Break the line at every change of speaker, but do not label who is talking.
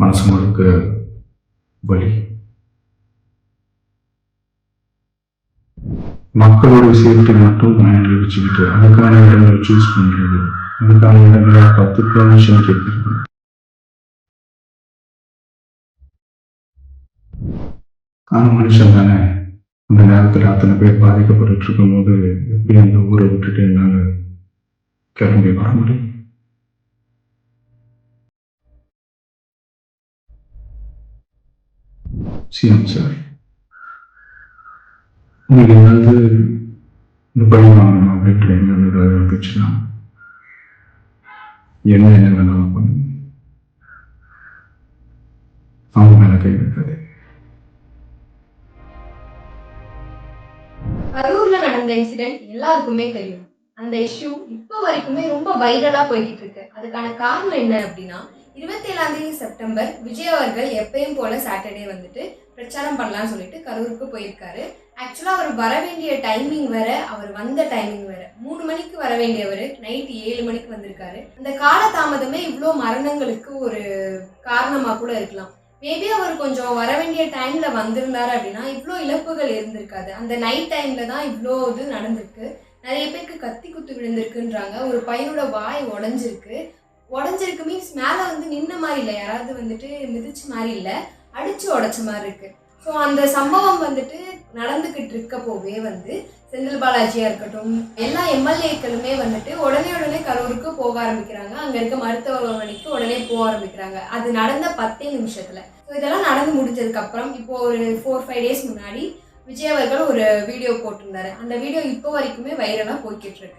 மனசு முழுக்க வலி. மக்களோட சேஃப்டி மட்டும் மைண்டில் வச்சுக்கிட்டு அதுக்கான இடங்களை சூஸ் பண்ணுறது, அதுக்கான இடங்களை பார்த்து பெர்மிஷன் கேட்குறது. ஆனால் மனுஷன் தானே, அந்த நேரத்தில் அத்தனை பேர் பாதிக்கப்பட்டு இருக்கும்போது எப்படி அந்த ஊரை விட்டுட்டு என்னால் கிளம்பி வர முடியும்? சிஎம் சார், உங்களுக்கு ஏதாவது இந்த பழி வாங்கணும் அப்படின்ற எண்ணம் ஏதாவது இருந்துச்சுன்னா என்ன வேணாலும் பண்ணுங்க, அவங்க மேலே கை வைக்காது.
கரூர்ல நடந்த இன்சிடென்ட் எல்லாருக்குமே தெரியும். அந்த இஷ்யூ இப்போ வரைக்குமே ரொம்ப வைரலா போய்கிட்டு இருக்கு. அதுக்கான காரணம் என்ன அப்படின்னா, 27 செப்டம்பர் விஜய் அவர்கள் எப்பயும் போல சாட்டர்டே வந்துட்டு பிரச்சாரம் பண்ணலாம்னு சொல்லிட்டு கரூருக்கு போயிருக்காரு. ஆக்சுவலா அவர் வர வேண்டிய டைமிங் வேற, அவர் வந்த டைமிங் வேற. 3 மணிக்கு வர வேண்டியவர் நைட் 7 மணிக்கு வந்திருக்காரு. அந்த கால தாமதமே இவ்வளோ மரணங்களுக்கு ஒரு காரணமா கூட இருக்கலாம். மேபி அவர் கொஞ்சம் வர வேண்டிய டைம்ல வந்திருந்தாரு அப்படின்னா இவ்வளோ இழப்புகள் இருந்திருக்காது. அந்த நைட் டைம்ல தான் இவ்வளோ இது நடந்திருக்கு. நிறைய பேருக்கு கத்தி குத்து விழுந்திருக்குன்றாங்க. ஒரு பையனோட வாய் உடஞ்சிருக்கு மீன்ஸ் மேலே வந்து நின்ன மாதிரி இல்லை, யாராவது வந்துட்டு மிதிச்ச மாதிரி இல்லை, அடிச்சு உடைச்ச மாதிரி இருக்கு. ஸோ அந்த சம்பவம் வந்துட்டு நடந்துக்கிட்டு இருக்கப்போவே வந்து செந்தில் பாலாஜியா இருக்கட்டும், எல்லா எம்எல்ஏக்களுமே வந்துட்டு உடனே கரூருக்கு போக ஆரம்பிக்கிறாங்க. அங்க இருக்க மருத்துவமனைக்கு உடனே போக ஆரம்பிக்கிறாங்க. அது நடந்த 10 நிமிஷத்துல. ஸோ இதெல்லாம் நடந்து முடிஞ்சதுக்கு அப்புறம் இப்போ ஒரு 4-5 டேஸ் முன்னாடி விஜய் அவர்கள் ஒரு வீடியோ போட்டிருந்தாரு. அந்த வீடியோ இப்போ வரைக்குமே வைரலா போய்கிட்டு இருக்கு.